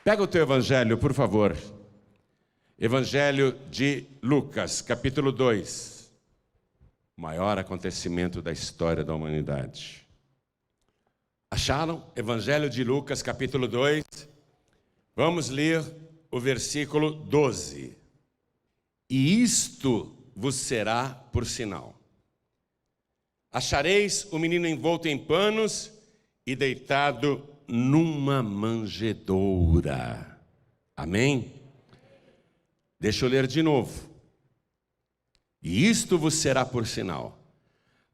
Pega o teu evangelho, por favor. Evangelho de Lucas, capítulo 2. O maior acontecimento da história da humanidade. Acharam? Evangelho de Lucas, capítulo 2. Vamos ler o versículo 12. E isto vos será por sinal. Achareis o menino envolto em panos e deitado numa manjedoura. Amém? Deixa eu ler de novo. E isto vos será por sinal.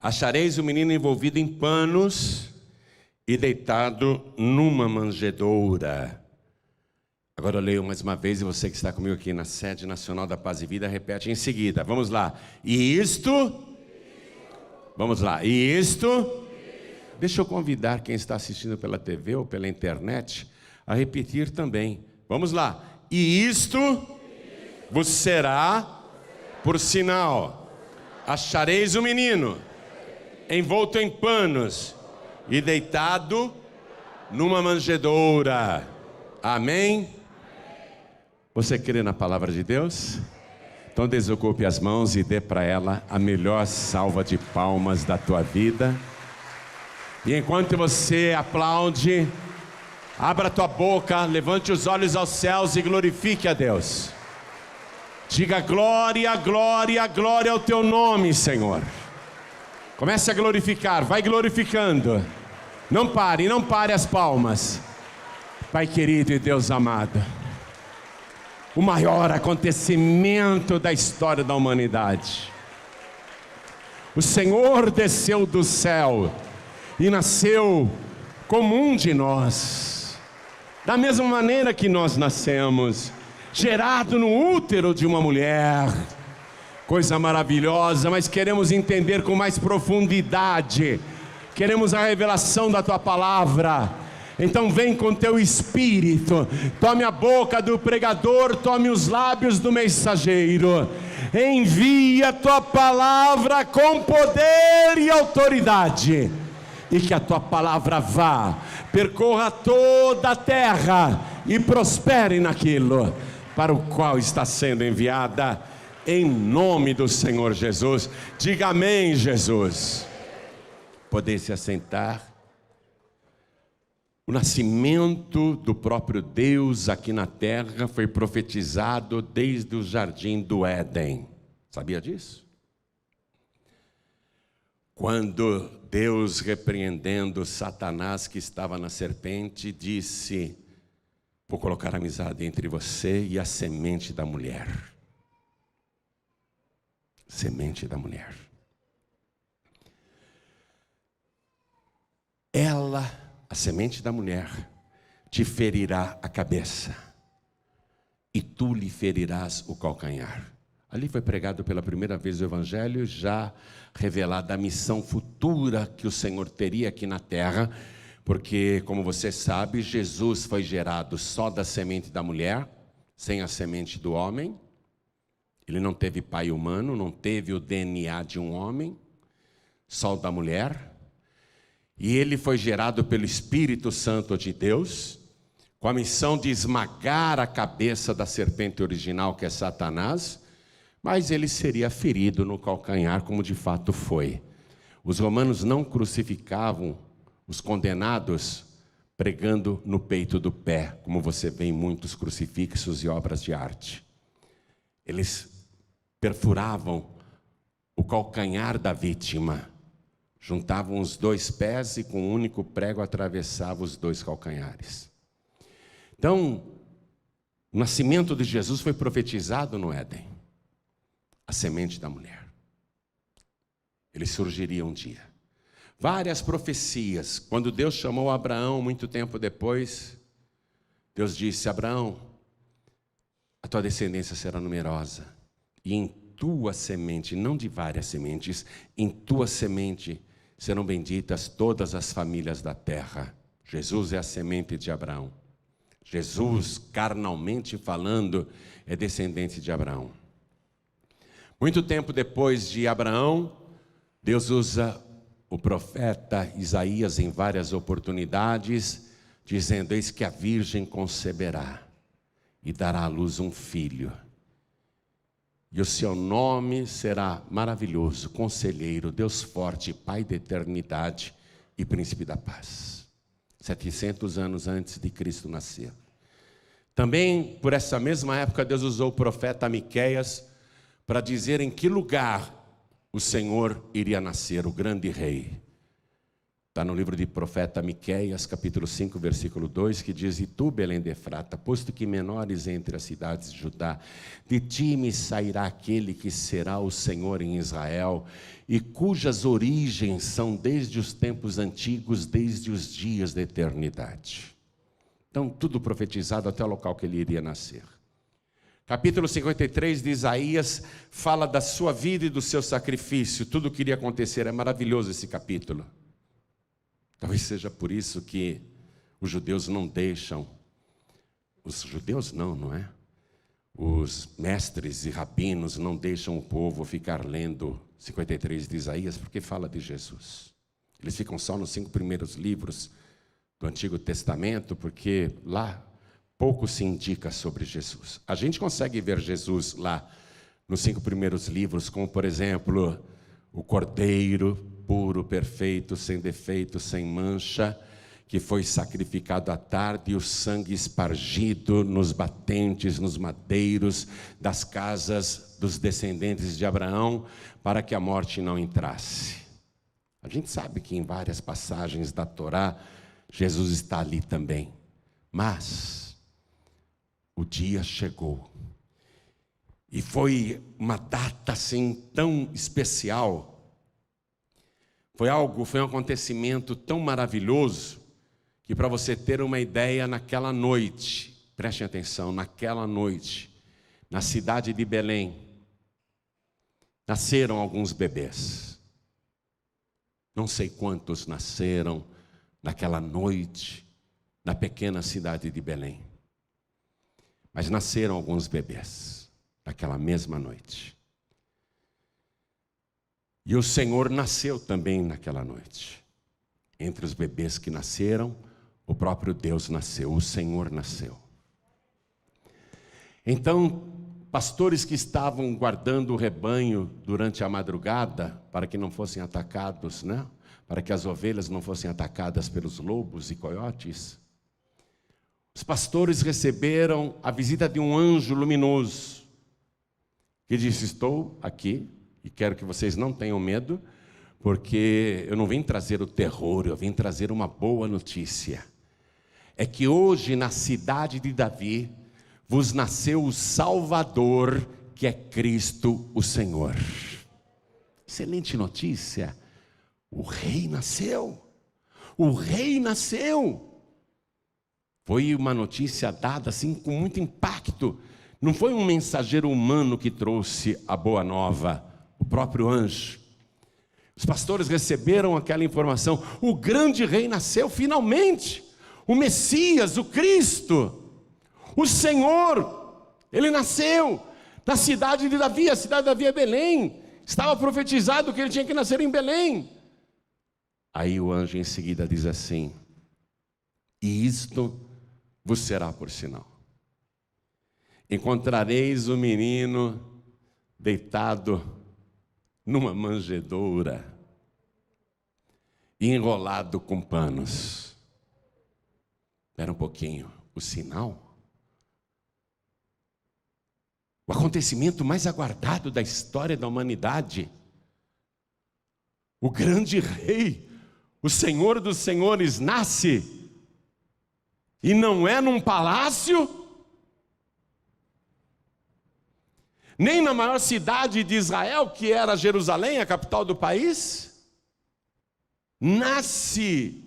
Achareis o menino envolvido em panos e deitado numa manjedoura. Agora eu leio mais uma vez e você que está comigo aqui na sede nacional da Paz e Vida, repete em seguida. Vamos lá. E isto... Vamos lá. E isto... Deixa eu convidar quem está assistindo pela TV ou pela internet a repetir também. Vamos lá. E isto vos será por sinal. Achareis o menino envolto em panos e deitado numa manjedoura. Amém? Você crê na palavra de Deus? Então desocupe as mãos e dê para ela a melhor salva de palmas da tua vida. E enquanto você aplaude, abra a tua boca, levante os olhos aos céus e glorifique a Deus. Diga glória, glória, glória ao teu nome, Senhor. Comece a glorificar, vai glorificando. Não pare as palmas. Pai querido e Deus amado, o maior acontecimento da história da humanidade. O Senhor desceu do céu e nasceu como um de nós, da mesma maneira que nós nascemos, gerado no útero de uma mulher. Coisa maravilhosa, mas queremos entender com mais profundidade, queremos a revelação da tua palavra. Então vem com teu espírito, tome a boca do pregador, tome os lábios do mensageiro, envia a tua palavra com poder e autoridade, e que a tua palavra vá, percorra toda a terra e prospere naquilo para o qual está sendo enviada, em nome do Senhor Jesus. Diga amém, Jesus. Poder se assentar. O nascimento do próprio Deus aqui na terra foi profetizado desde o jardim do Éden. Sabia disso? Quando Deus, repreendendo Satanás que estava na serpente, disse: vou colocar amizade entre você e a semente da mulher. Semente da mulher. Ela, a semente da mulher, te ferirá a cabeça, e tu lhe ferirás o calcanhar. Ali foi pregado pela primeira vez o Evangelho, já revelada a missão futura que o Senhor teria aqui na terra, porque, como você sabe, Jesus foi gerado só da semente da mulher, sem a semente do homem. Ele não teve pai humano, não teve o DNA de um homem, só o da mulher. E ele foi gerado pelo Espírito Santo de Deus, com a missão de esmagar a cabeça da serpente original, que é Satanás, mas ele seria ferido no calcanhar, como de fato foi. Os romanos não crucificavam os condenados pregando no peito do pé, como você vê em muitos crucifixos e obras de arte. Eles perfuravam o calcanhar da vítima, juntavam os dois pés e com um único prego atravessavam os dois calcanhares. Então, o nascimento de Jesus foi profetizado no Éden. A semente da mulher. Ele surgiria um dia. Várias profecias. Quando Deus chamou Abraão, muito tempo depois, Deus disse: Abraão, a tua descendência será numerosa, e em tua semente, não de várias sementes, em tua semente serão benditas todas as famílias da terra. Jesus é a semente de Abraão. Jesus, carnalmente falando, é descendente de Abraão. Muito tempo depois de Abraão, Deus usa o profeta Isaías em várias oportunidades, dizendo: eis que a virgem conceberá e dará à luz um filho, e o seu nome será maravilhoso, Conselheiro, Deus forte, Pai da eternidade e Príncipe da paz. 700 anos antes de Cristo nascer. Também, por essa mesma época, Deus usou o profeta Miqueias para dizer em que lugar o Senhor iria nascer, o grande rei. Está no livro de profeta Miqueias, capítulo 5, versículo 2, que diz: e tu, Belém de Efrata, posto que menores entre as cidades de Judá, de ti me sairá aquele que será o Senhor em Israel, e cujas origens são desde os tempos antigos, desde os dias da eternidade. Então, tudo profetizado até o local que ele iria nascer. Capítulo 53 de Isaías fala da sua vida e do seu sacrifício, tudo o que iria acontecer. É maravilhoso esse capítulo. Talvez seja por isso que os judeus não deixam, os judeus não é? Os mestres e rabinos não deixam o povo ficar lendo 53 de Isaías, porque fala de Jesus. Eles ficam só nos 5 primeiros livros do Antigo Testamento, porque lá pouco se indica sobre Jesus. A gente consegue ver Jesus lá nos 5 primeiros livros, como por exemplo, o Cordeiro puro, perfeito, sem defeito, sem mancha, que foi sacrificado à tarde, e o sangue espargido nos batentes, nos madeiros das casas dos descendentes de Abraão, para que a morte não entrasse. A gente sabe que em várias passagens da Torá, Jesus está ali também. Mas o dia chegou. E foi uma data assim tão especial. Foi um acontecimento tão maravilhoso, que para você ter uma ideia, naquela noite, prestem atenção, naquela noite, na cidade de Belém, nasceram alguns bebês. Não sei quantos nasceram naquela noite, na pequena cidade de Belém. Mas nasceram alguns bebês, naquela mesma noite. E o Senhor nasceu também naquela noite. Entre os bebês que nasceram, o próprio Deus nasceu, o Senhor nasceu. Então, pastores que estavam guardando o rebanho durante a madrugada, para que não fossem atacados, né? Para que as ovelhas não fossem atacadas pelos lobos e coiotes, os pastores receberam a visita de um anjo luminoso, que disse: estou aqui e quero que vocês não tenham medo, porque eu não vim trazer o terror, eu vim trazer uma boa notícia. É que hoje na cidade de Davi vos nasceu o Salvador, que é Cristo o Senhor. Excelente notícia. O rei nasceu. O rei nasceu. Foi uma notícia dada assim com muito impacto. Não foi um mensageiro humano que trouxe a boa nova, o próprio anjo. Os pastores receberam aquela informação: o grande rei nasceu finalmente, o Messias, o Cristo, o Senhor, ele nasceu na cidade de Davi. A cidade de Davi é Belém, estava profetizado que ele tinha que nascer em Belém. Aí o anjo em seguida diz assim: e isto vos será por sinal: encontrareis o menino deitado numa manjedoura, enrolado com panos. Espera um pouquinho, o sinal? O acontecimento mais aguardado da história da humanidade. O grande rei, o Senhor dos senhores, nasce, e não é num palácio, nem na maior cidade de Israel, que era Jerusalém, a capital do país. Nasce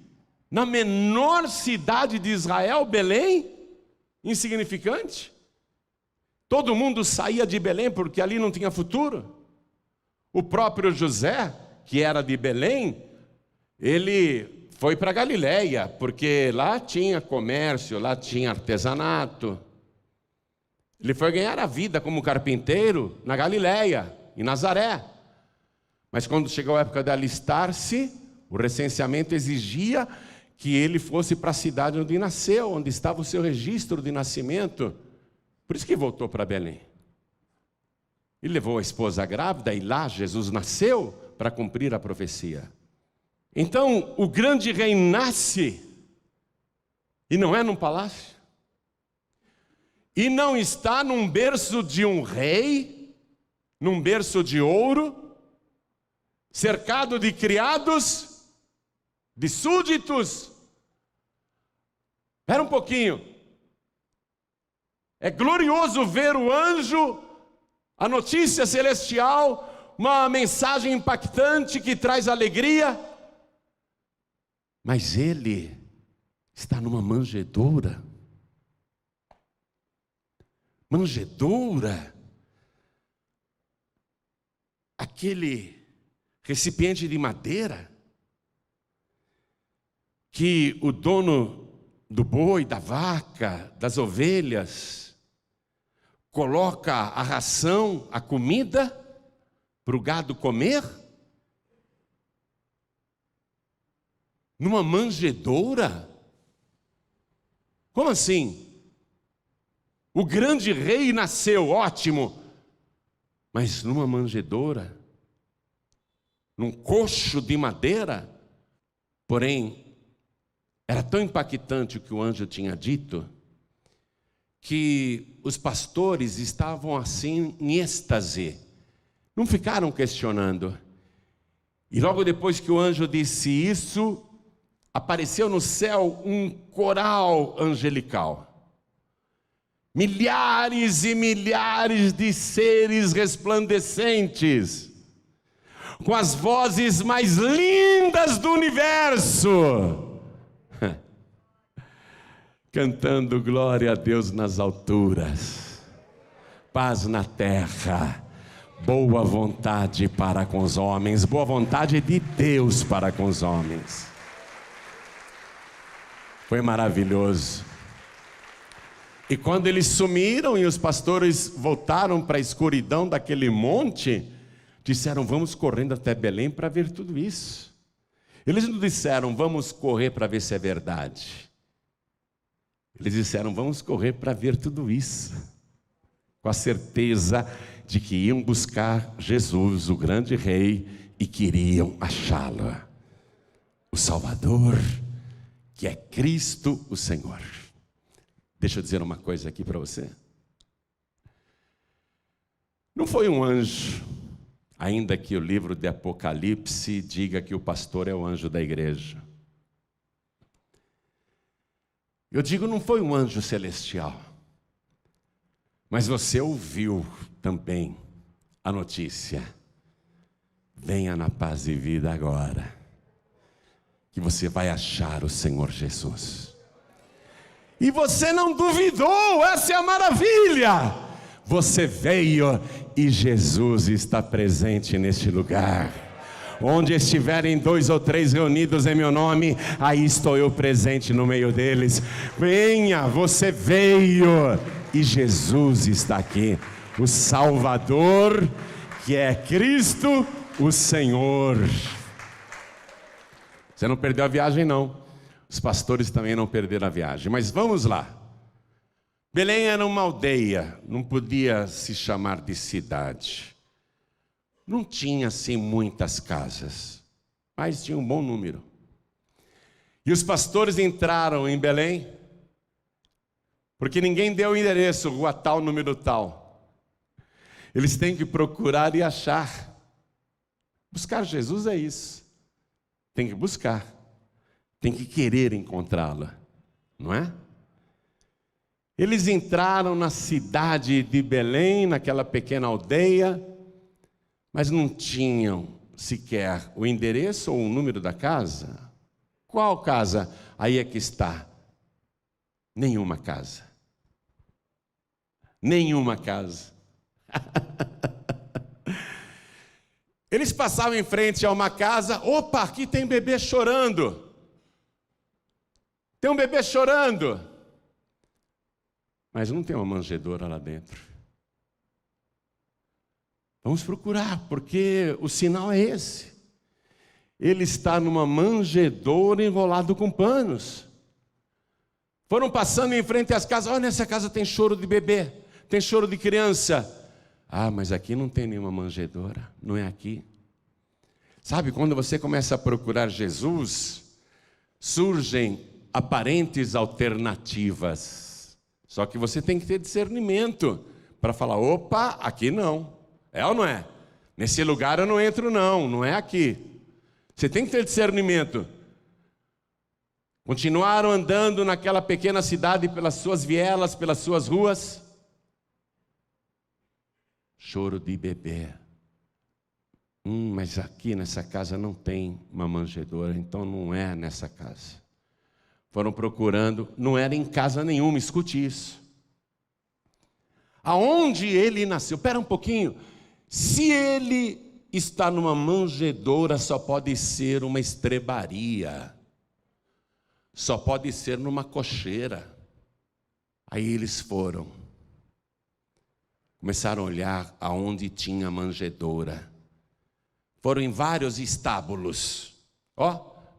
na menor cidade de Israel, Belém, insignificante. Todo mundo saía de Belém porque ali não tinha futuro. O próprio José, que era de Belém, ele foi para Galiléia, porque lá tinha comércio, lá tinha artesanato. Ele foi ganhar a vida como carpinteiro na Galiléia, em Nazaré. Mas quando chegou a época de alistar-se, o recenseamento exigia que ele fosse para a cidade onde nasceu, onde estava o seu registro de nascimento. Por isso que voltou para Belém. E levou a esposa grávida, e lá Jesus nasceu para cumprir a profecia. Então, o grande rei nasce, e não é num palácio, e não está num berço de um rei, num berço de ouro, cercado de criados, de súditos. Espera um pouquinho. É glorioso ver o anjo, a notícia celestial, uma mensagem impactante que traz alegria. Mas ele está numa manjedoura. Manjedoura. Aquele recipiente de madeira que o dono do boi, da vaca, das ovelhas, coloca a ração, a comida, para o gado comer, numa manjedoura? Como assim? O grande rei nasceu, ótimo, mas numa manjedoura, num coxo de madeira. Porém, era tão impactante o que o anjo tinha dito, que os pastores estavam assim em êxtase, não ficaram questionando. E logo depois que o anjo disse isso, apareceu no céu um coral angelical. Milhares e milhares de seres resplandecentes, com as vozes mais lindas do universo, cantando glória a Deus nas alturas, paz na terra, boa vontade para com os homens, boa vontade de Deus para com os homens. Foi maravilhoso. E quando eles sumiram e os pastores voltaram para a escuridão daquele monte, disseram: vamos correndo até Belém para ver tudo isso. Eles não disseram: vamos correr para ver se é verdade. Eles disseram: vamos correr para ver tudo isso, com a certeza de que iam buscar Jesus, o grande rei, e queriam achá-lo, o Salvador, que é Cristo o Senhor. Deixa eu dizer uma coisa aqui para você. Não foi um anjo, ainda que o livro de Apocalipse diga que o pastor é o anjo da igreja. Eu digo, não foi um anjo celestial, mas você ouviu também a notícia: venha na paz e vida agora, que você vai achar o Senhor Jesus. E você não duvidou, essa é a maravilha. Você veio e Jesus está presente neste lugar. Onde estiverem 2 ou 3 reunidos em meu nome, aí estou eu presente no meio deles. Venha, você veio e Jesus está aqui, o Salvador, que é Cristo o Senhor. Você não perdeu a viagem não. Os pastores também não perderam a viagem. Mas vamos lá. Belém era uma aldeia, não podia se chamar de cidade. Não tinha assim muitas casas, mas tinha um bom número. E os pastores entraram em Belém, porque ninguém deu o endereço, rua tal, número tal. Eles têm que procurar e achar. Buscar Jesus é isso. Tem que buscar. Tem que querer encontrá-lo, não é? Eles entraram na cidade de Belém, naquela pequena aldeia, mas não tinham sequer o endereço ou o número da casa. Qual casa? Aí é que está. Nenhuma casa. Nenhuma casa. Eles passavam em frente a uma casa. Opa, aqui tem bebê chorando. Tem um bebê chorando. Mas não tem uma manjedoura lá dentro. Vamos procurar, porque o sinal é esse. ele está numa manjedoura enrolado com panos. Foram passando em frente às casas. Olha, nessa casa tem choro de bebê, tem choro de criança. Ah, mas aqui não tem nenhuma manjedoura, não é aqui. Sabe, quando você começa a procurar Jesus, surgem aparentes alternativas. Só que você tem que ter discernimento para falar, opa, aqui não. É ou não é? Nesse lugar eu não entro não, não é aqui. Você tem que ter discernimento. Continuaram andando naquela pequena cidade pelas suas vielas, pelas suas ruas. Choro de bebê. Mas aqui nessa casa não tem uma manjedoura, então não é nessa casa. Foram procurando, não era em casa nenhuma, escute isso. Aonde ele nasceu? Espera um pouquinho. Se ele está numa manjedoura, só pode ser uma estrebaria. Só pode ser numa cocheira. Aí eles foram. Começaram a olhar aonde tinha manjedoura. Foram em vários estábulos.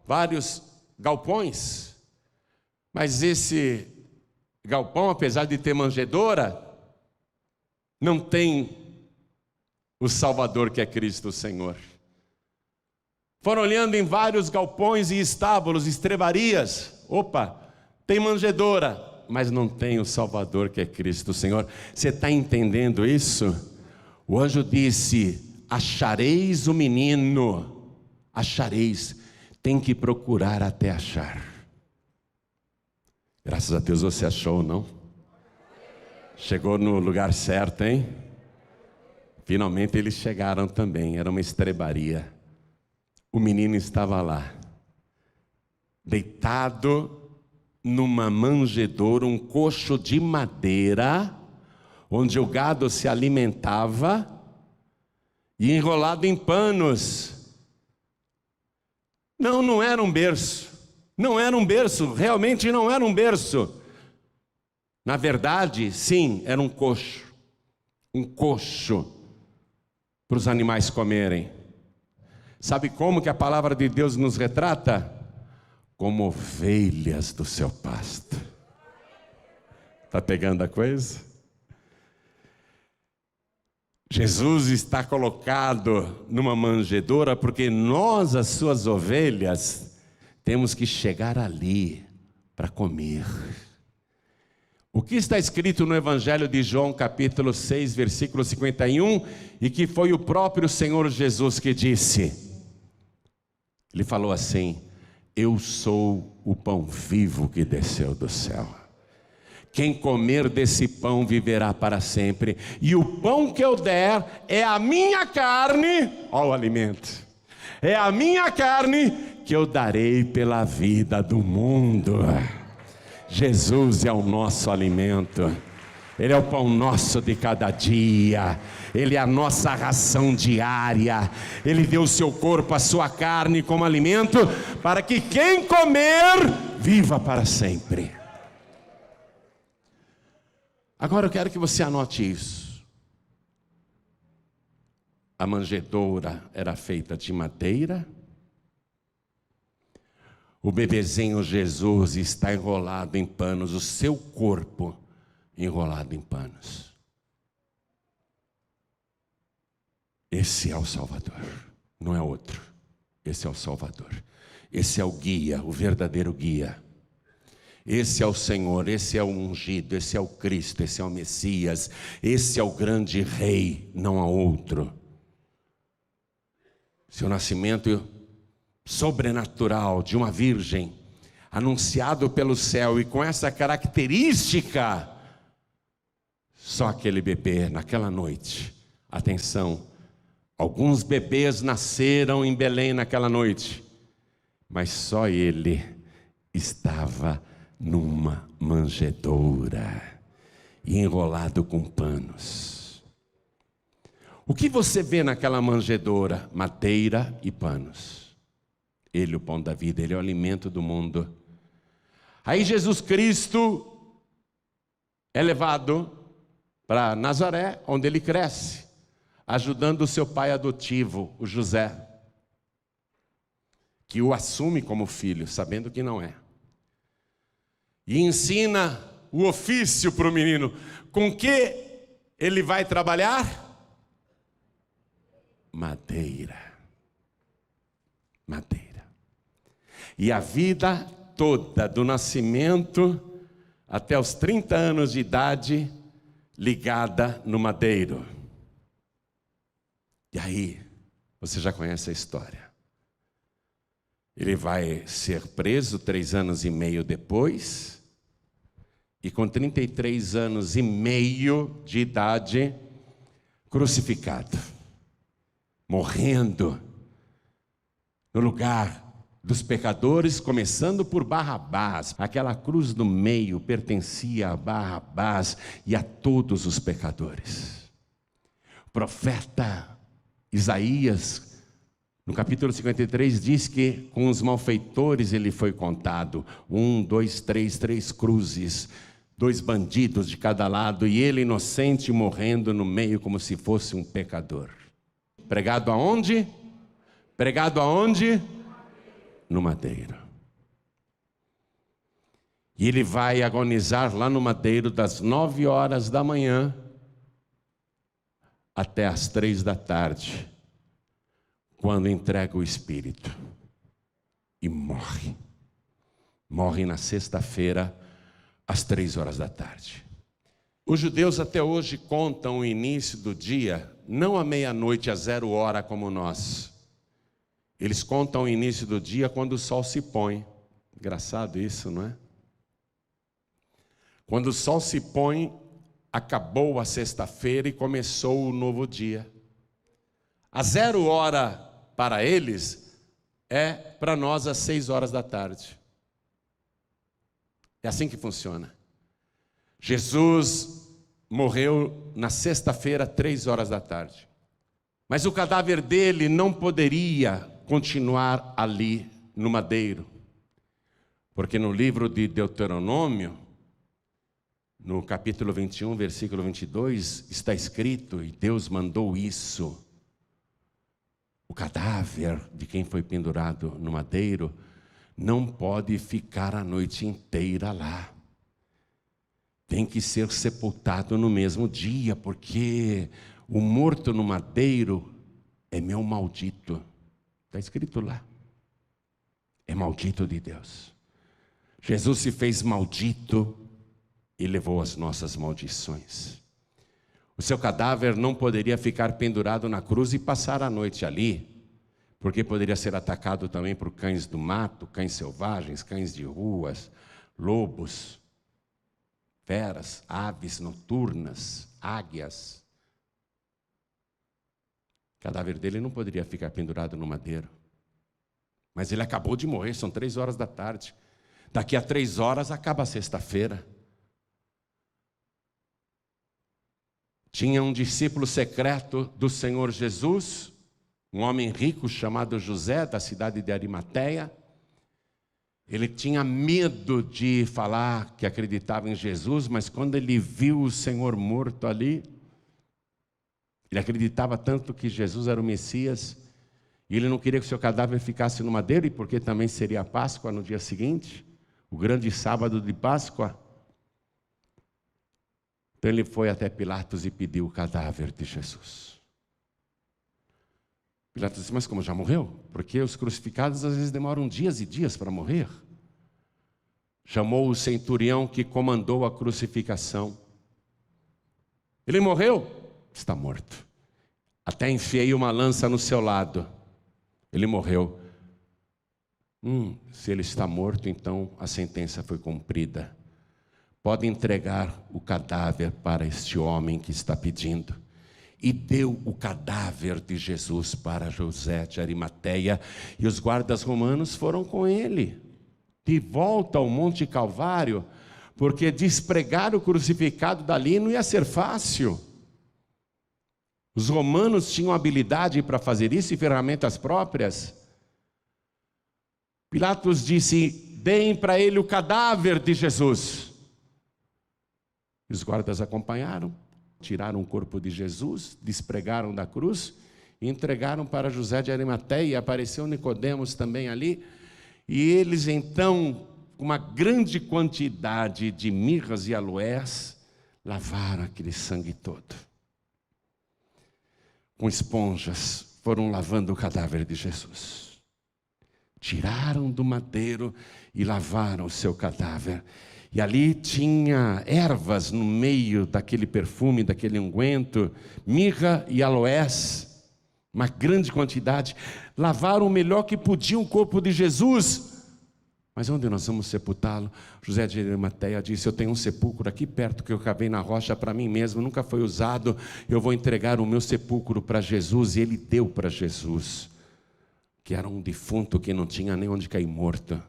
Vários galpões. Mas esse galpão, apesar de ter manjedoura, não tem o Salvador que é Cristo Senhor. Foram olhando em vários galpões e estábulos, estrebarias. Tem manjedoura, mas não tem o Salvador que é Cristo Senhor. Você está entendendo isso? O anjo disse, achareis o menino. Achareis, tem que procurar até achar. Graças a Deus você achou, não? Chegou no lugar certo, hein? Finalmente eles chegaram também, era uma estrebaria. O menino estava lá, deitado numa manjedoura, um coxo de madeira, onde o gado se alimentava, e enrolado em panos. Não era um berço. Não era um berço, realmente não era um berço. Na verdade, sim, era um coxo. Um coxo para os animais comerem. Sabe como que a palavra de Deus nos retrata? Como ovelhas do seu pasto. Está pegando a coisa? Jesus está colocado numa manjedoura porque nós, as suas ovelhas, temos que chegar ali para comer. O que está escrito no Evangelho de João, capítulo 6, versículo 51, e que foi o próprio Senhor Jesus que disse. Ele falou assim, eu sou o pão vivo que desceu do céu. Quem comer desse pão viverá para sempre. E o pão que eu der é a minha carne, ó o alimento. É a minha carne que eu darei pela vida do mundo. Jesus é o nosso alimento. Ele é o pão nosso de cada dia. Ele é a nossa ração diária. Ele deu o seu corpo, a sua carne como alimento, para que quem comer, viva para sempre. Agora eu quero que você anote isso. A manjedoura era feita de madeira. O bebezinho Jesus está enrolado em panos, o seu corpo enrolado em panos. Esse é o Salvador, não é outro. Esse é o Salvador. Esse é o guia, o verdadeiro guia. Esse é o Senhor, esse é o ungido, esse é o Cristo, esse é o Messias, esse é o grande rei, não há outro. Seu nascimento sobrenatural de uma virgem, anunciado pelo céu e com essa característica, só aquele bebê naquela noite. Atenção, alguns bebês nasceram em Belém naquela noite, mas só ele estava numa manjedoura e enrolado com panos. O que você vê naquela manjedoura? Madeira e panos. Ele, o pão da vida, ele é o alimento do mundo. Aí Jesus Cristo é levado para Nazaré, onde ele cresce, ajudando o seu pai adotivo, o José. que o assume como filho, sabendo que não é. E ensina o ofício para o menino. Com que ele vai trabalhar? Madeira. Madeira. E a vida toda, do nascimento até os 30 anos de idade, ligada no madeiro. E aí, você já conhece a história. Ele vai ser preso 3 anos e meio depois, e com 33 anos e meio de idade, crucificado, morrendo no lugar dos pecadores, começando por Barrabás. Aquela cruz no meio pertencia a Barrabás e a todos os pecadores. O profeta Isaías, no capítulo 53, diz que com os malfeitores ele foi contado. 1, 2, 3 cruzes, 2 bandidos de cada lado, e ele inocente morrendo no meio como se fosse um pecador. Pregado aonde? Pregado aonde? No madeiro. E ele vai agonizar lá no madeiro das 9 horas da manhã até as 3 da tarde, quando entrega o Espírito e morre. Morre na sexta-feira, às 3 horas da tarde. Os judeus até hoje contam o início do dia, não à meia-noite, a 0 hora como nós. Eles contam o início do dia quando o sol se põe. Engraçado isso, não é? Quando o sol se põe, acabou a sexta-feira e começou o novo dia. A 0 hora para eles é para nós às 6 horas da tarde. É assim que funciona. Jesus morreu na sexta-feira, 3 horas da tarde. Mas o cadáver dele não poderia continuar ali no madeiro, porque no livro de Deuteronômio, no capítulo 21, versículo 22, está escrito, e Deus mandou isso: o cadáver de quem foi pendurado no madeiro não pode ficar a noite inteira lá. Tem que ser sepultado no mesmo dia, porque o morto no madeiro é meu maldito. Está escrito lá. É maldito de Deus. Jesus se fez maldito e levou as nossas maldições. O seu cadáver não poderia ficar pendurado na cruz e passar a noite ali, porque poderia ser atacado também por cães do mato, cães selvagens, cães de ruas, lobos, feras, aves noturnas, águias. O cadáver dele não poderia ficar pendurado no madeiro. Mas ele acabou de morrer, são 3 horas da tarde. Daqui a 3 horas acaba a sexta-feira. Tinha um discípulo secreto do Senhor Jesus, um homem rico chamado José, da cidade de Arimateia. Ele tinha medo de falar que acreditava em Jesus, mas quando ele viu o Senhor morto ali, ele acreditava tanto que Jesus era o Messias, e ele não queria que o seu cadáver ficasse no madeiro, e porque também seria a Páscoa no dia seguinte, o grande sábado de Páscoa. Então ele foi até Pilatos e pediu o cadáver de Jesus. Pilatos disse: mas como já morreu? Porque os crucificados às vezes demoram dias e dias para morrer. Chamou o centurião que comandou a crucificação. Ele morreu? Está morto. Até enfiei uma lança no seu lado. Ele morreu. Se ele está morto, então a sentença foi cumprida. Pode entregar o cadáver para este homem que está pedindo. E deu o cadáver de Jesus para José de Arimateia, e os guardas romanos foram com ele, de volta ao Monte Calvário, porque despregar o crucificado dali não ia ser fácil. Os romanos tinham habilidade para fazer isso e ferramentas próprias. Pilatos disse: deem para ele o cadáver de Jesus. Os guardas acompanharam, tiraram o corpo de Jesus, despregaram da cruz e entregaram para José de Arimateia, e apareceu Nicodemos também ali, e eles então, com uma grande quantidade de mirras e aloés, lavaram aquele sangue todo. Com esponjas, foram lavando o cadáver de Jesus. Tiraram do madeiro e lavaram o seu cadáver. E ali tinha ervas no meio daquele perfume, daquele unguento, mirra e aloés, uma grande quantidade. Lavaram o melhor que podiam o corpo de Jesus. Mas onde nós vamos sepultá-lo? José de Arimateia disse: eu tenho um sepulcro aqui perto que eu cavei na rocha para mim mesmo, nunca foi usado, eu vou entregar o meu sepulcro para Jesus. E ele deu para Jesus, que era um defunto que não tinha nem onde cair morto.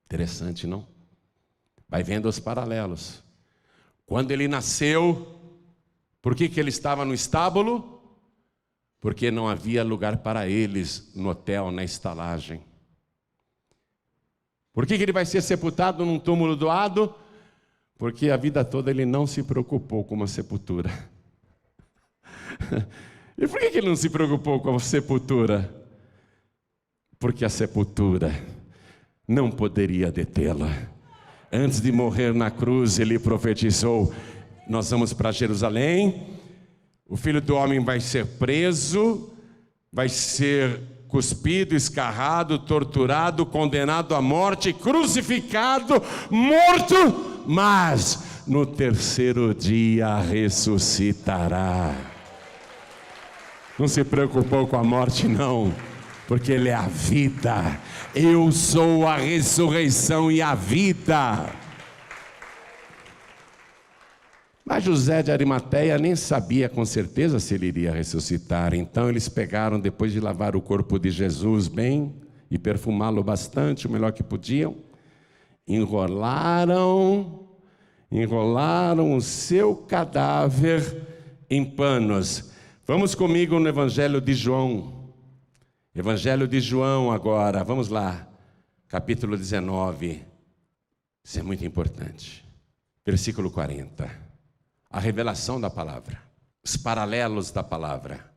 Interessante, não? Vai vendo os paralelos. Quando ele nasceu, por que ele estava no estábulo? Porque não havia lugar para eles no hotel, na estalagem. Por que ele vai ser sepultado num túmulo doado? Porque a vida toda ele não se preocupou com uma sepultura. E por que ele não se preocupou com a sepultura? Porque a sepultura não poderia detê-la. Antes de morrer na cruz, ele profetizou: nós vamos para Jerusalém, o Filho do Homem vai ser preso, vai ser cuspido, escarrado, torturado, condenado à morte, crucificado, morto, mas no terceiro dia ressuscitará. Não se preocupou com a morte, não, porque ele é a vida. Eu sou a ressurreição e a vida. Mas José de Arimateia nem sabia com certeza se ele iria ressuscitar. Então eles pegaram, depois de lavar o corpo de Jesus bem e perfumá-lo bastante, o melhor que podiam, enrolaram o seu cadáver em panos. Vamos comigo no Evangelho de João. Evangelho de João agora, vamos lá, capítulo 19. Isso é muito importante. Versículo 40. A revelação da palavra, os paralelos da palavra.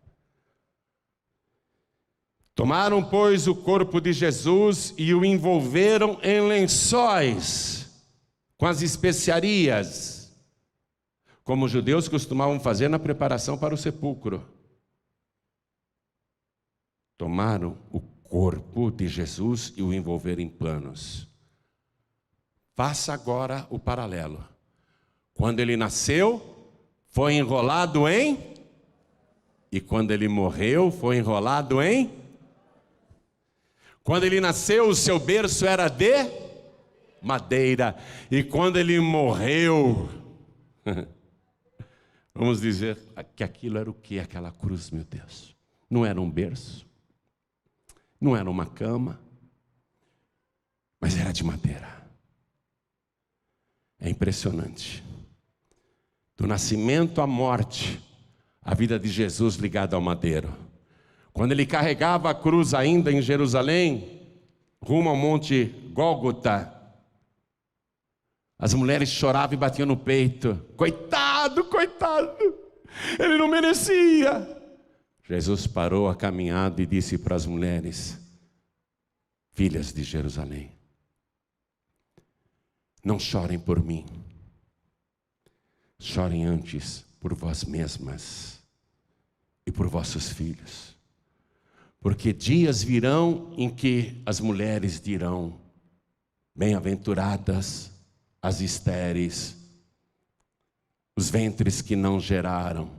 Tomaram, pois, o corpo de Jesus e o envolveram em lençóis com as especiarias, como os judeus costumavam fazer na preparação para o sepulcro. Tomaram o corpo de Jesus e o envolveram em panos. Faça agora o paralelo. Quando ele nasceu, foi enrolado em... E quando ele morreu, foi enrolado em... Quando ele nasceu, o seu berço era de madeira. E quando ele morreu... Vamos dizer que aquilo era o quê? Aquela cruz, meu Deus. Não era um berço. Não era uma cama. Mas era de madeira. É impressionante. Do nascimento à morte, a vida de Jesus ligada ao madeiro. Quando ele carregava a cruz ainda em Jerusalém, rumo ao monte Gólgota, as mulheres choravam e batiam no peito. Coitado, coitado, ele não merecia. Jesus parou a caminhada e disse para as mulheres: filhas de Jerusalém, não chorem por mim. Chorem antes por vós mesmas e por vossos filhos. Porque dias virão em que as mulheres dirão: bem-aventuradas as estéreis, os ventres que não geraram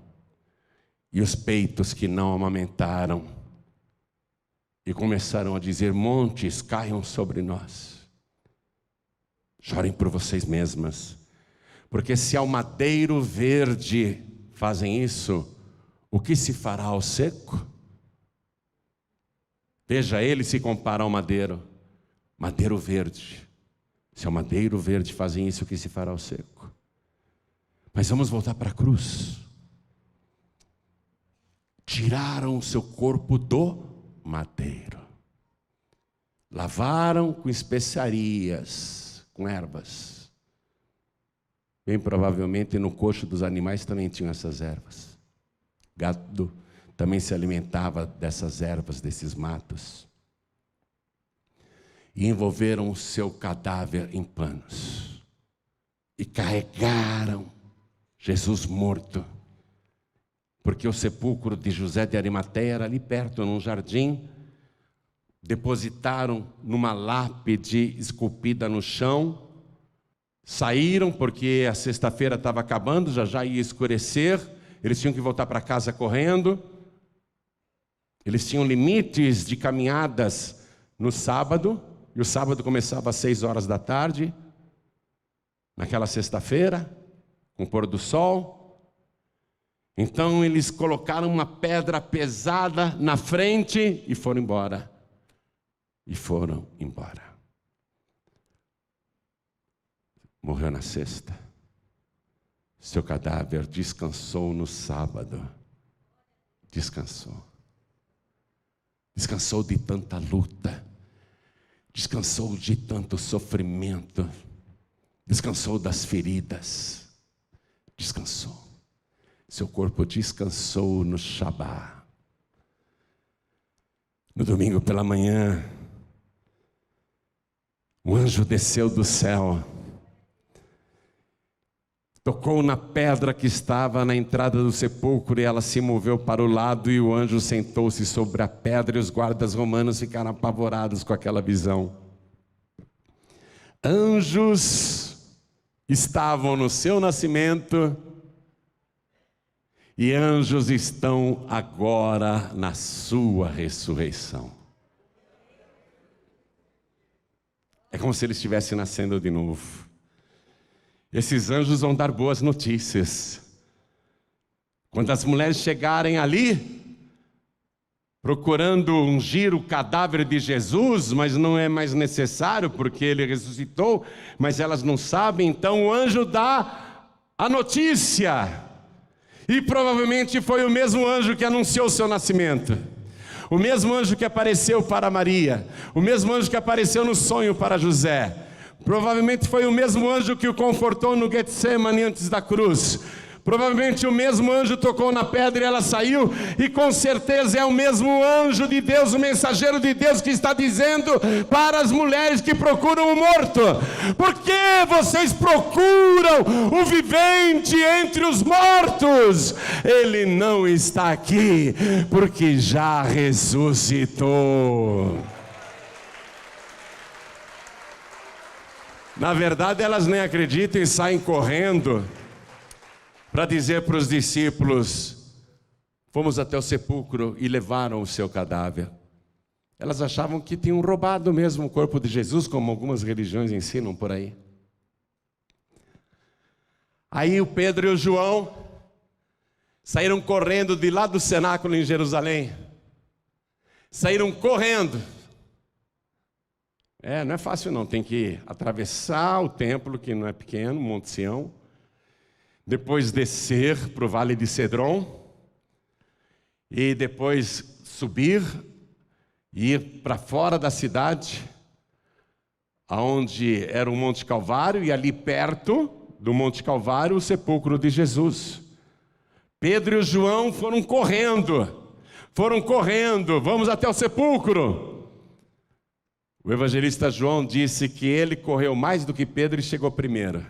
e os peitos que não amamentaram. E começaram a dizer: montes caiam sobre nós. Chorem por vocês mesmas. Porque se ao madeiro verde fazem isso, o que se fará ao seco? Veja, ele se compara ao madeiro verde. Se ao madeiro verde fazem isso, o que se fará ao seco? Mas vamos voltar para a cruz. Tiraram o seu corpo do madeiro. Lavaram com especiarias, com ervas. Bem provavelmente no coxo dos animais também tinham essas ervas. Gado também se alimentava dessas ervas, desses matos. E envolveram o seu cadáver em panos. E carregaram Jesus morto. Porque o sepulcro de José de Arimateia era ali perto, num jardim. Depositaram numa lápide esculpida no chão. Saíram porque a sexta-feira estava acabando, já ia escurecer. Eles tinham que voltar para casa correndo. Eles tinham limites de caminhadas no sábado. E o sábado começava às 6 horas da tarde. Naquela sexta-feira, com o pôr do sol. Então eles colocaram uma pedra pesada na frente e foram embora. E foram embora. Morreu na sexta. Seu cadáver descansou no sábado. Descansou. Descansou de tanta luta. Descansou de tanto sofrimento. Descansou das feridas. Descansou. Seu corpo descansou no Shabá. No domingo pela manhã, o anjo desceu do céu, tocou na pedra que estava na entrada do sepulcro e ela se moveu para o lado e o anjo sentou-se sobre a pedra e os guardas romanos ficaram apavorados com aquela visão. Anjos estavam no seu nascimento e anjos estão agora na sua ressurreição. É como se eles estivessem nascendo de novo. Esses anjos vão dar boas notícias. Quando as mulheres chegarem ali, procurando ungir o cadáver de Jesus, mas não é mais necessário porque ele ressuscitou, mas elas não sabem, então o anjo dá a notícia. E provavelmente foi o mesmo anjo que anunciou o seu nascimento. O mesmo anjo que apareceu para Maria. O mesmo anjo que apareceu no sonho para José. Provavelmente foi o mesmo anjo que o confortou no Getsemane antes da cruz. Provavelmente o mesmo anjo tocou na pedra e ela saiu. E com certeza é o mesmo anjo de Deus, o mensageiro de Deus que está dizendo para as mulheres que procuram o morto: por que vocês procuram o vivente entre os mortos? Ele não está aqui, porque já ressuscitou. Na verdade, elas nem acreditam e saem correndo para dizer para os discípulos: fomos até o sepulcro e levaram o seu cadáver. Elas achavam que tinham roubado mesmo o corpo de Jesus, como algumas religiões ensinam por aí. Aí o Pedro e o João saíram correndo de lá do cenáculo em Jerusalém. Saíram correndo. Não é fácil não, tem que atravessar o templo, que não é pequeno, Monte Sião. Depois descer para o Vale de Cedron. E depois subir e ir para fora da cidade, aonde era o Monte Calvário, e ali perto do Monte Calvário o sepulcro de Jesus. Pedro e João foram correndo, vamos até o sepulcro. O evangelista João disse que ele correu mais do que Pedro e chegou primeiro.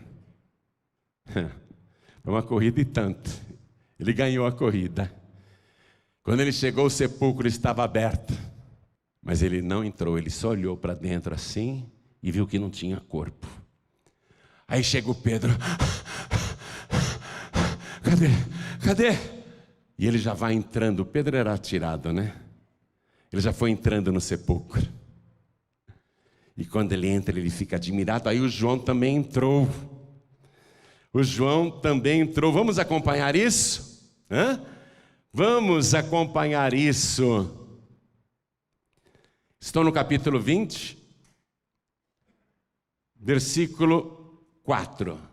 Foi uma corrida e tanto. Ele ganhou a corrida. Quando ele chegou, o sepulcro estava aberto. Mas ele não entrou, ele só olhou para dentro assim e viu que não tinha corpo. Aí chegou Pedro. Cadê? E ele já vai entrando. Pedro era atirado, né? Ele já foi entrando no sepulcro. E quando ele entra, ele fica admirado. Aí o João também entrou. Vamos acompanhar isso? Vamos acompanhar isso. Estou no capítulo 20, versículo 4.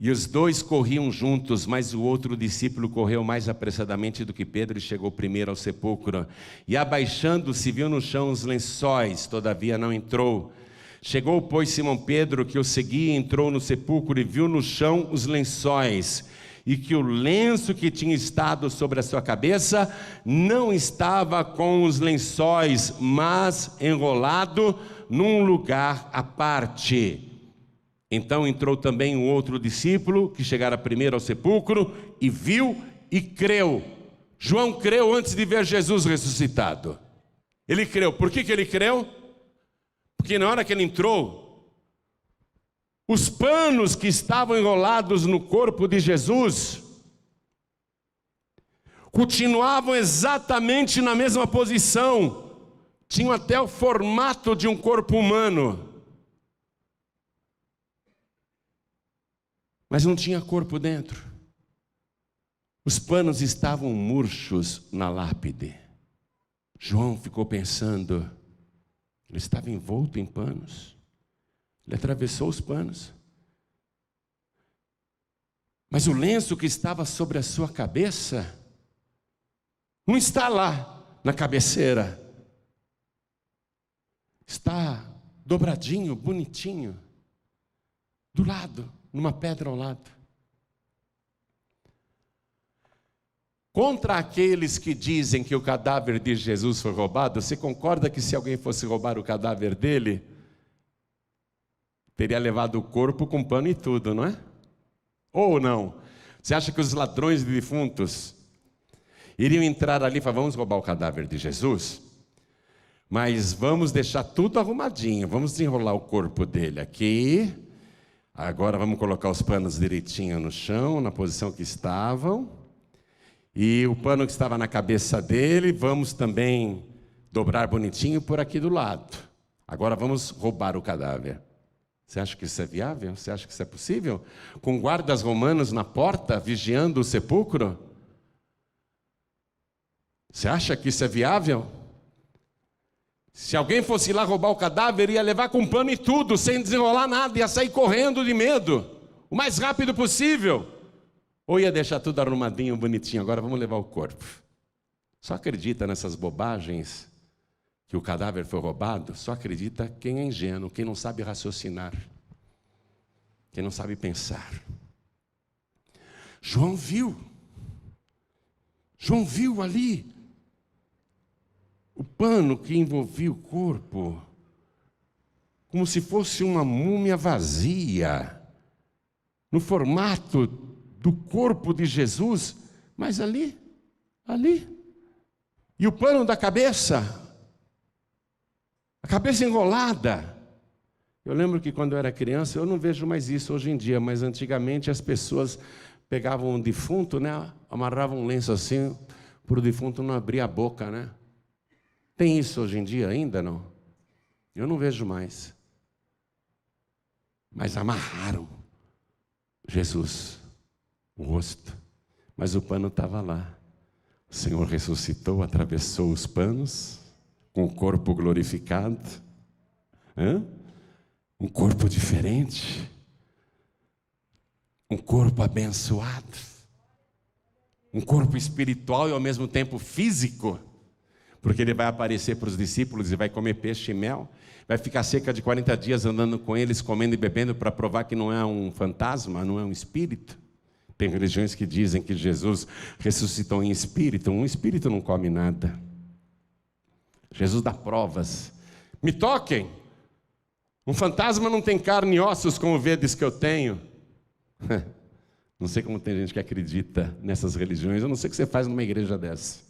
E os dois corriam juntos, mas o outro discípulo correu mais apressadamente do que Pedro e chegou primeiro ao sepulcro. E abaixando-se, viu no chão os lençóis, todavia não entrou. Chegou, pois, Simão Pedro, que o seguia, entrou no sepulcro e viu no chão os lençóis e que o lenço que tinha estado sobre a sua cabeça não estava com os lençóis, mas enrolado num lugar à parte. Então entrou também um outro discípulo, que chegara primeiro ao sepulcro, e viu e creu. João creu antes de ver Jesus ressuscitado. Ele creu. Por que ele creu? Porque na hora que ele entrou, os panos que estavam enrolados no corpo de Jesus continuavam exatamente na mesma posição, tinham até o formato de um corpo humano, mas não tinha corpo dentro. Os panos estavam murchos na lápide. João ficou pensando, ele estava envolto em panos. Ele atravessou os panos. Mas o lenço que estava sobre a sua cabeça não está lá na cabeceira. Está dobradinho, bonitinho, do lado, numa pedra ao lado. Contra aqueles que dizem que o cadáver de Jesus foi roubado, você concorda que se alguém fosse roubar o cadáver dele, teria levado o corpo com pano e tudo, não é? Ou não? Você acha que os ladrões de defuntos iriam entrar ali e falar, vamos roubar o cadáver de Jesus? Mas vamos deixar tudo arrumadinho, vamos desenrolar o corpo dele aqui. Agora vamos colocar os panos direitinho no chão, na posição que estavam. E o pano que estava na cabeça dele, vamos também dobrar bonitinho por aqui do lado. Agora vamos roubar o cadáver. Você acha que isso é viável? Você acha que isso é possível? Com guardas romanos na porta, vigiando o sepulcro? Você acha que isso é viável? Se alguém fosse lá roubar o cadáver, ia levar com pano e tudo, sem desenrolar nada, ia sair correndo de medo, o mais rápido possível. Ou ia deixar tudo arrumadinho, bonitinho, agora vamos levar o corpo. Só acredita nessas bobagens que o cadáver foi roubado, só acredita quem é ingênuo, quem não sabe raciocinar, quem não sabe pensar. João viu ali o pano que envolvia o corpo, como se fosse uma múmia vazia, no formato do corpo de Jesus, mas ali. E o pano da cabeça, a cabeça enrolada. Eu lembro que quando eu era criança, eu não vejo mais isso hoje em dia, mas antigamente as pessoas pegavam um defunto, né, amarravam um lenço assim, para o defunto não abrir a boca, né? Tem isso hoje em dia ainda, não? Eu não vejo mais. Mas amarraram Jesus, o rosto, mas o pano estava lá. O Senhor ressuscitou, atravessou os panos, com o corpo glorificado, um corpo diferente, um corpo abençoado, um corpo espiritual e ao mesmo tempo físico, porque ele vai aparecer para os discípulos e vai comer peixe e mel, vai ficar cerca de 40 dias andando com eles, comendo e bebendo, para provar que não é um fantasma, não é um espírito. Tem religiões que dizem que Jesus ressuscitou em espírito, um espírito não come nada. Jesus dá provas. Me toquem. Um fantasma não tem carne e ossos como vedes que eu tenho. Não sei como tem gente que acredita nessas religiões. Eu não sei o que você faz numa igreja dessa,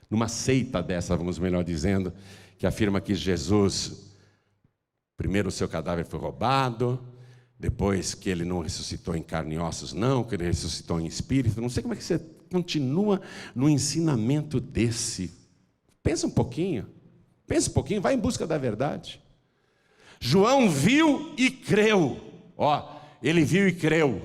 numa seita dessa, vamos melhor dizendo, que afirma que Jesus, primeiro o seu cadáver foi roubado, depois que ele não ressuscitou em carne e ossos, não, que ele ressuscitou em espírito. Não sei como é que você continua no ensinamento desse. Pensa um pouquinho, vai em busca da verdade. João viu e creu. Ele viu e creu.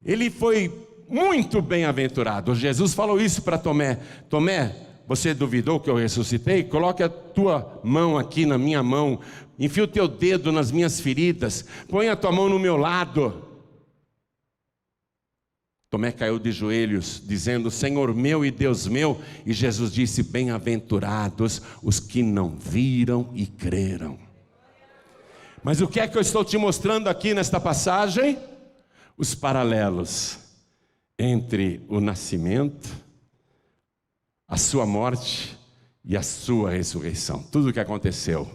Ele foi muito bem-aventurado. Jesus falou isso para Tomé. Tomé, você duvidou que eu ressuscitei? Coloque a tua mão aqui na minha mão. Enfia o teu dedo nas minhas feridas. Põe a tua mão no meu lado. Tomé caiu de joelhos, dizendo, Senhor meu e Deus meu. E Jesus disse, bem-aventurados os que não viram e creram. Mas o que é que eu estou te mostrando aqui nesta passagem? os paralelos entre o nascimento, a sua morte e a sua ressurreição. Tudo o que aconteceu.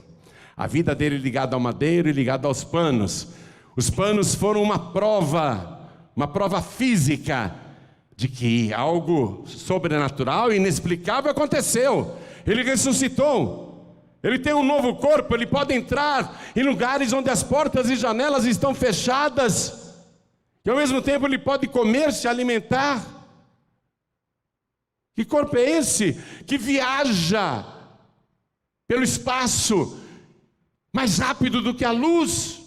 A vida dele ligada ao madeiro e ligada aos panos. Os panos foram uma prova física de que algo sobrenatural e inexplicável aconteceu. Ele ressuscitou. Ele tem um novo corpo, ele pode entrar em lugares onde as portas e janelas estão fechadas. E ao mesmo tempo ele pode comer, se alimentar. Que corpo é esse que viaja pelo espaço mais rápido do que a luz?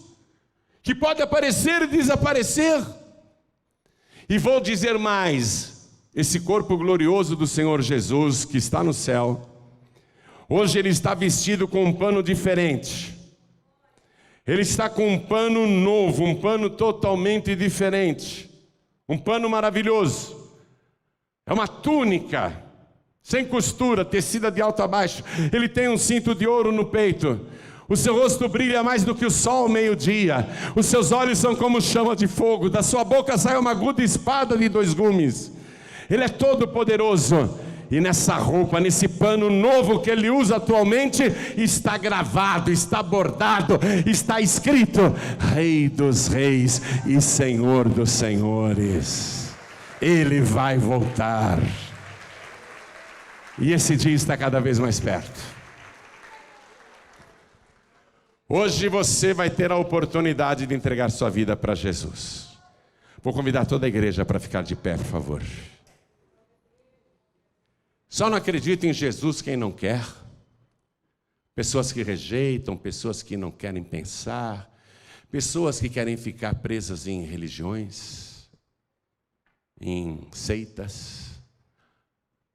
Que pode aparecer e desaparecer? E vou dizer mais, esse corpo glorioso do Senhor Jesus que está no céu, hoje ele está vestido com um pano diferente. Ele está com um pano novo, um pano totalmente diferente. Um pano maravilhoso. É uma túnica, sem costura, tecida de alto a baixo. Ele tem um cinto de ouro no peito. O seu rosto brilha mais do que o sol ao meio-dia. Os seus olhos são como chama de fogo. Da sua boca sai uma aguda espada de 2 gumes. Ele é todo poderoso. E nessa roupa, nesse pano novo que ele usa atualmente, está gravado, está bordado, está escrito: Rei dos Reis e Senhor dos Senhores. Ele vai voltar. E esse dia está cada vez mais perto. Hoje você vai ter a oportunidade de entregar sua vida para Jesus. Vou convidar toda a igreja para ficar de pé, por favor. Só não acredita em Jesus quem não quer. Pessoas que rejeitam, pessoas que não querem pensar, pessoas que querem ficar presas em religiões, em seitas.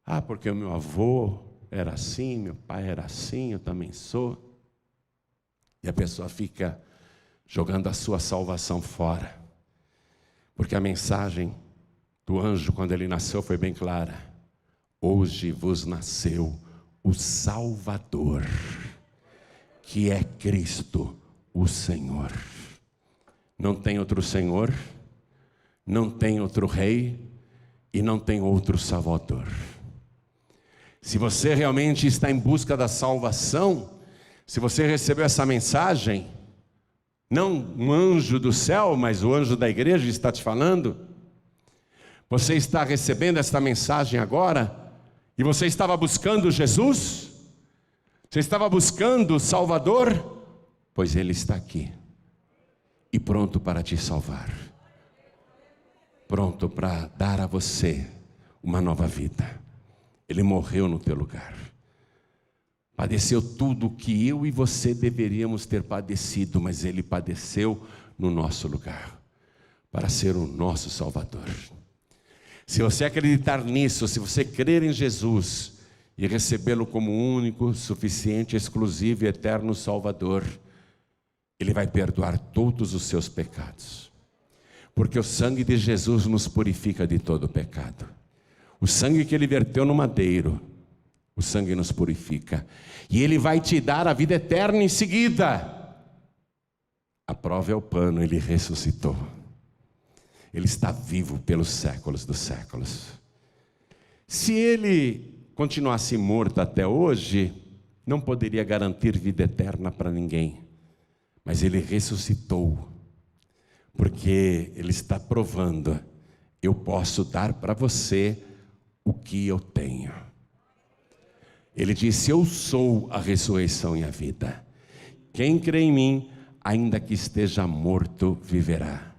Ah, porque o meu avô era assim, meu pai era assim, eu também sou. E a pessoa fica jogando a sua salvação fora. Porque a mensagem do anjo, quando ele nasceu, foi bem clara. Hoje vos nasceu o Salvador, que é Cristo, o Senhor. Não tem outro Senhor, não tem outro Rei e não tem outro Salvador. Se você realmente está em busca da salvação, se você recebeu essa mensagem, não um anjo do céu, mas o anjo da igreja está te falando, você está recebendo esta mensagem agora, e você estava buscando Jesus? Você estava buscando o Salvador? Pois Ele está aqui, e pronto para te salvar, pronto para dar a você uma nova vida. Ele morreu no teu lugar, padeceu tudo o que eu e você deveríamos ter padecido, mas Ele padeceu no nosso lugar, para ser o nosso Salvador. Se você acreditar nisso, se você crer em Jesus e recebê-lo como único, suficiente, exclusivo e eterno Salvador, Ele vai perdoar todos os seus pecados. Porque o sangue de Jesus nos purifica de todo pecado. O sangue que Ele verteu no madeiro, o sangue nos purifica. E Ele vai te dar a vida eterna em seguida. A prova é o pano, Ele ressuscitou. Ele está vivo pelos séculos dos séculos. Se Ele continuasse morto até hoje, não poderia garantir vida eterna para ninguém. Mas Ele ressuscitou, porque Ele está provando: eu posso dar para você o que eu tenho. Ele disse: eu sou a ressurreição e a vida. Quem crê em mim, ainda que esteja morto, viverá.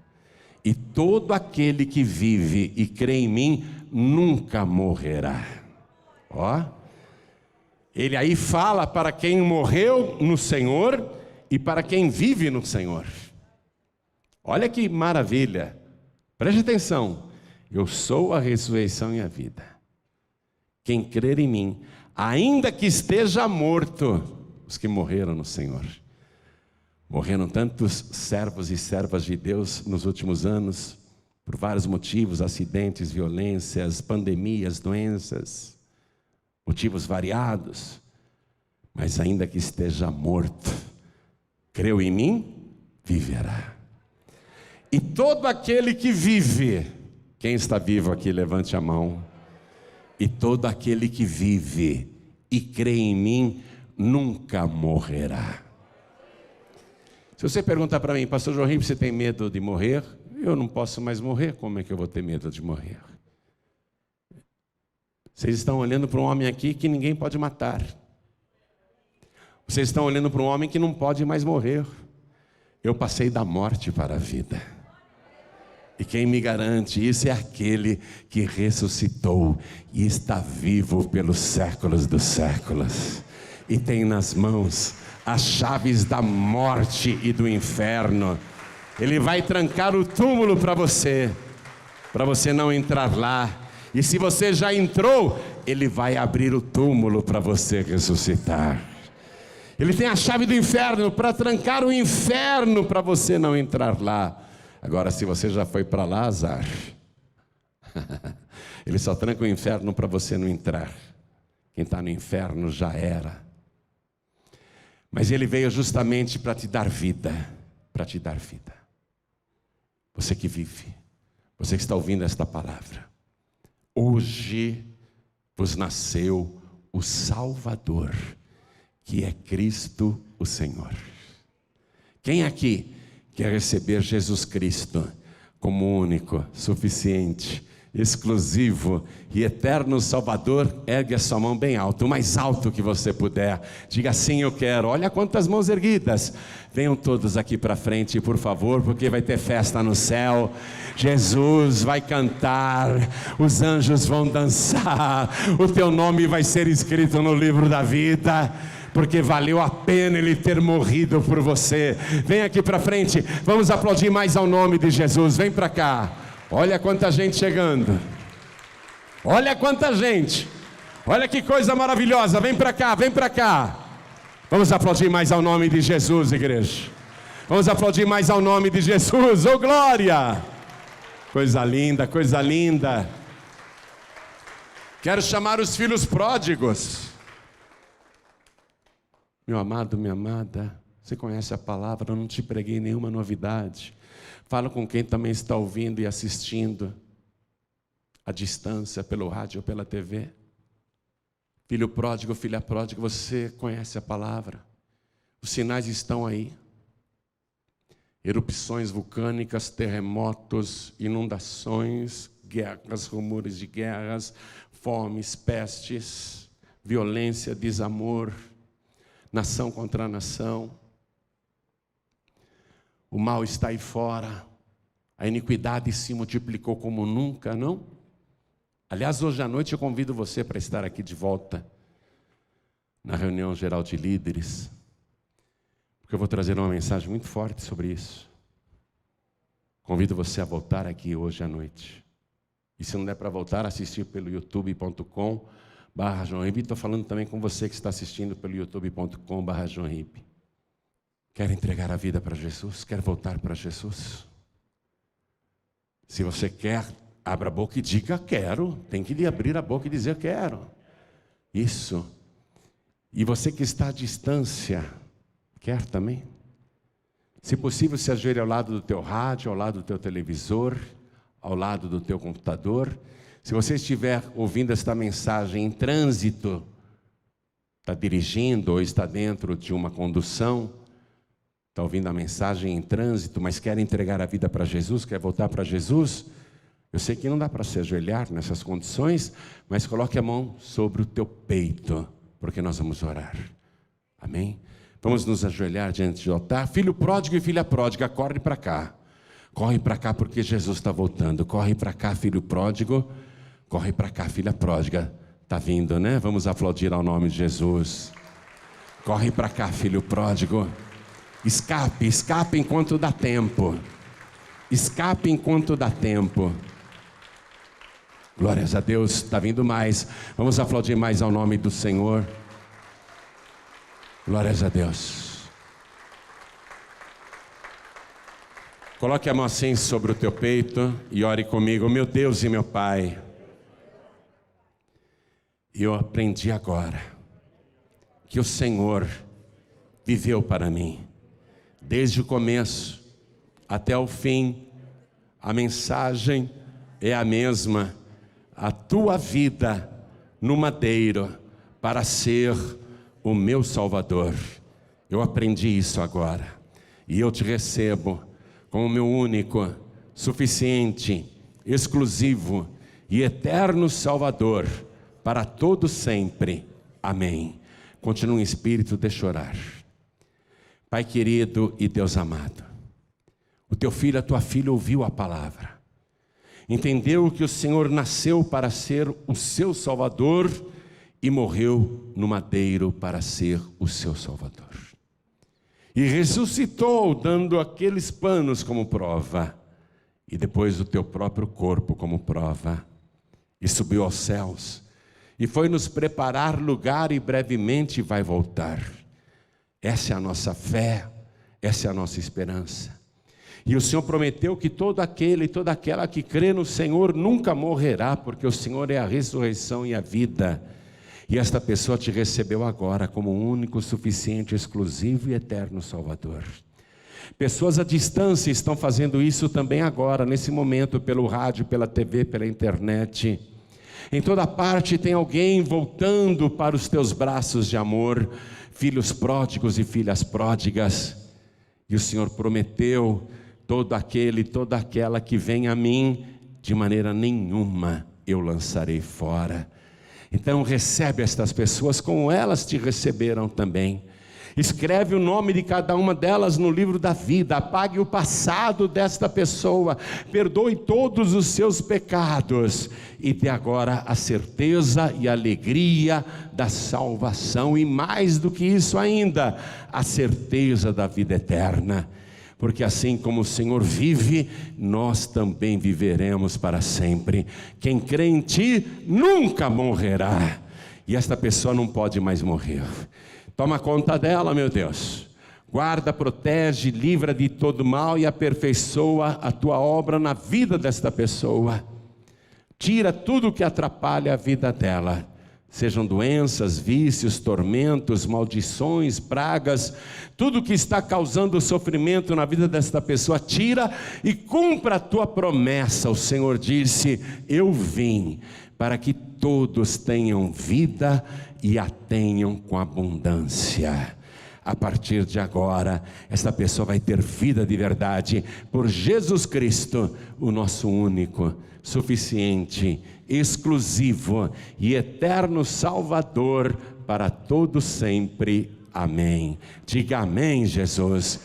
E todo aquele que vive e crê em mim, nunca morrerá. Ó, ele aí fala para quem morreu no Senhor e para quem vive no Senhor. Olha que maravilha. Preste atenção. Eu sou a ressurreição e a vida. Quem crer em mim, ainda que esteja morto, os que morreram no Senhor. Morreram tantos servos e servas de Deus nos últimos anos, por vários motivos, acidentes, violências, pandemias, doenças, motivos variados. Mas ainda que esteja morto, creu em mim, viverá. E todo aquele que vive, quem está vivo aqui, levante a mão. E todo aquele que vive e crê em mim, nunca morrerá. Se você perguntar para mim, pastor João Ribe, você tem medo de morrer? Eu não posso mais morrer, como é que eu vou ter medo de morrer? Vocês estão olhando para um homem aqui que ninguém pode matar. Vocês estão olhando para um homem que não pode mais morrer. Eu passei da morte para a vida. E quem me garante isso é aquele que ressuscitou e está vivo pelos séculos dos séculos. E tem nas mãos as chaves da morte e do inferno. Ele vai trancar o túmulo para você não entrar lá. E se você já entrou, Ele vai abrir o túmulo para você ressuscitar. Ele tem a chave do inferno para trancar o inferno para você não entrar lá. Agora, se você já foi para lá, azar. Ele só tranca o inferno para você não entrar. Quem está no inferno já era. Mas Ele veio justamente para te dar vida. Para te dar vida. Você que vive. Você que está ouvindo esta palavra. Hoje vos nasceu o Salvador, que é Cristo o Senhor. Quem aqui quer receber Jesus Cristo como único, suficiente, exclusivo e eterno Salvador? Ergue a sua mão bem alto, o mais alto que você puder. Diga assim: eu quero. Olha quantas mãos erguidas. Venham todos aqui para frente, por favor, porque vai ter festa no céu. Jesus vai cantar, os anjos vão dançar, o teu nome vai ser escrito no livro da vida, porque valeu a pena Ele ter morrido por você. Vem aqui para frente, vamos aplaudir mais ao nome de Jesus. Vem para cá. Olha quanta gente chegando. Olha quanta gente. Olha que coisa maravilhosa. Vem para cá, vem para cá. Vamos aplaudir mais ao nome de Jesus, igreja. Vamos aplaudir mais ao nome de Jesus. Oh, glória! Coisa linda, coisa linda. Quero chamar os filhos pródigos. Meu amado, minha amada, você conhece a palavra, eu não te preguei nenhuma novidade. Fala com quem também está ouvindo e assistindo à distância, pelo rádio ou pela TV. Filho pródigo, filha pródiga, você conhece a palavra. Os sinais estão aí. Erupções vulcânicas, terremotos, inundações, guerras, rumores de guerras, fomes, pestes, violência, desamor, nação contra nação. O mal está aí fora, a iniquidade se multiplicou como nunca, não? Aliás, hoje à noite eu convido você para estar aqui de volta, na reunião geral de líderes, porque eu vou trazer uma mensagem muito forte sobre isso. Convido você a voltar aqui hoje à noite. E se não der para voltar, assistir pelo youtube.com/João Ribe. Estou falando também com você que está assistindo pelo youtube.com/João Ribe. Quer entregar a vida para Jesus? Quer voltar para Jesus? Se você quer, abra a boca e diga quero. Tem que abrir a boca e dizer quero. Isso. E você que está à distância, quer também? Se possível, se ajoelhe ao lado do teu rádio, ao lado do teu televisor, ao lado do teu computador. Se você estiver ouvindo esta mensagem em trânsito, está dirigindo ou está dentro de uma condução, está ouvindo a mensagem em trânsito, mas quer entregar a vida para Jesus, quer voltar para Jesus, eu sei que não dá para se ajoelhar nessas condições, mas coloque a mão sobre o teu peito, porque nós vamos orar. Amém? Vamos nos ajoelhar diante do altar. Filho pródigo e filha pródiga, corre para cá. Corre para cá porque Jesus está voltando. Corre para cá, filho pródigo. Corre para cá, filha pródiga. Está vindo, né? Vamos aplaudir ao nome de Jesus. Corre para cá, filho pródigo. Escape, escape enquanto dá tempo. Escape enquanto dá tempo. Glórias a Deus, está vindo mais. Vamos aplaudir mais ao nome do Senhor. Glórias a Deus. Coloque a mão assim sobre o teu peito e ore comigo. Meu Deus e meu Pai, eu aprendi agora que o Senhor viveu para mim, desde o começo até o fim, A mensagem é a mesma. A tua vida no madeiro para ser o meu Salvador. Eu aprendi isso agora. E eu te recebo como meu único, suficiente, exclusivo e eterno Salvador para todo sempre. Amém. Continua em espírito, deixa eu orar. Pai querido e Deus amado, o teu filho, a tua filha ouviu a palavra, entendeu que o Senhor nasceu para ser o seu Salvador e morreu no madeiro para ser o seu Salvador. E ressuscitou, dando aqueles panos como prova, e depois o teu próprio corpo como prova, e subiu aos céus, e foi nos preparar lugar e brevemente vai voltar. Essa é a nossa fé, essa é a nossa esperança. E o Senhor prometeu que todo aquele e toda aquela que crê no Senhor nunca morrerá, porque o Senhor é a ressurreição e a vida. E esta pessoa te recebeu agora como único, suficiente, exclusivo e eterno Salvador. Pessoas à distância estão fazendo isso também agora, nesse momento, pelo rádio, pela TV, pela internet. Em toda parte tem alguém voltando para os teus braços de amor, filhos pródigos e filhas pródigas. E o Senhor prometeu: todo aquele e toda aquela que vem a mim, de maneira nenhuma eu lançarei fora. Então recebe estas pessoas como elas te receberam também. Escreve o nome de cada uma delas no livro da vida, apague o passado desta pessoa, perdoe todos os seus pecados e dê agora a certeza e a alegria da salvação, e mais do que isso ainda, a certeza da vida eterna. Porque assim como o Senhor vive, nós também viveremos para sempre. Quem crê em ti nunca morrerá, e esta pessoa não pode mais morrer. Toma conta dela, meu Deus. Guarda, protege, livra de todo mal e aperfeiçoa a tua obra na vida desta pessoa. Tira tudo que atrapalha a vida dela. Sejam doenças, vícios, tormentos, maldições, pragas, tudo que está causando sofrimento na vida desta pessoa, tira e cumpra a tua promessa. O Senhor disse: eu vim para que todos tenham vida e a tenham com abundância. A partir de agora, esta pessoa vai ter vida de verdade, por Jesus Cristo, o nosso único, suficiente, exclusivo e eterno Salvador para todo sempre. Amém. Diga amém, Jesus.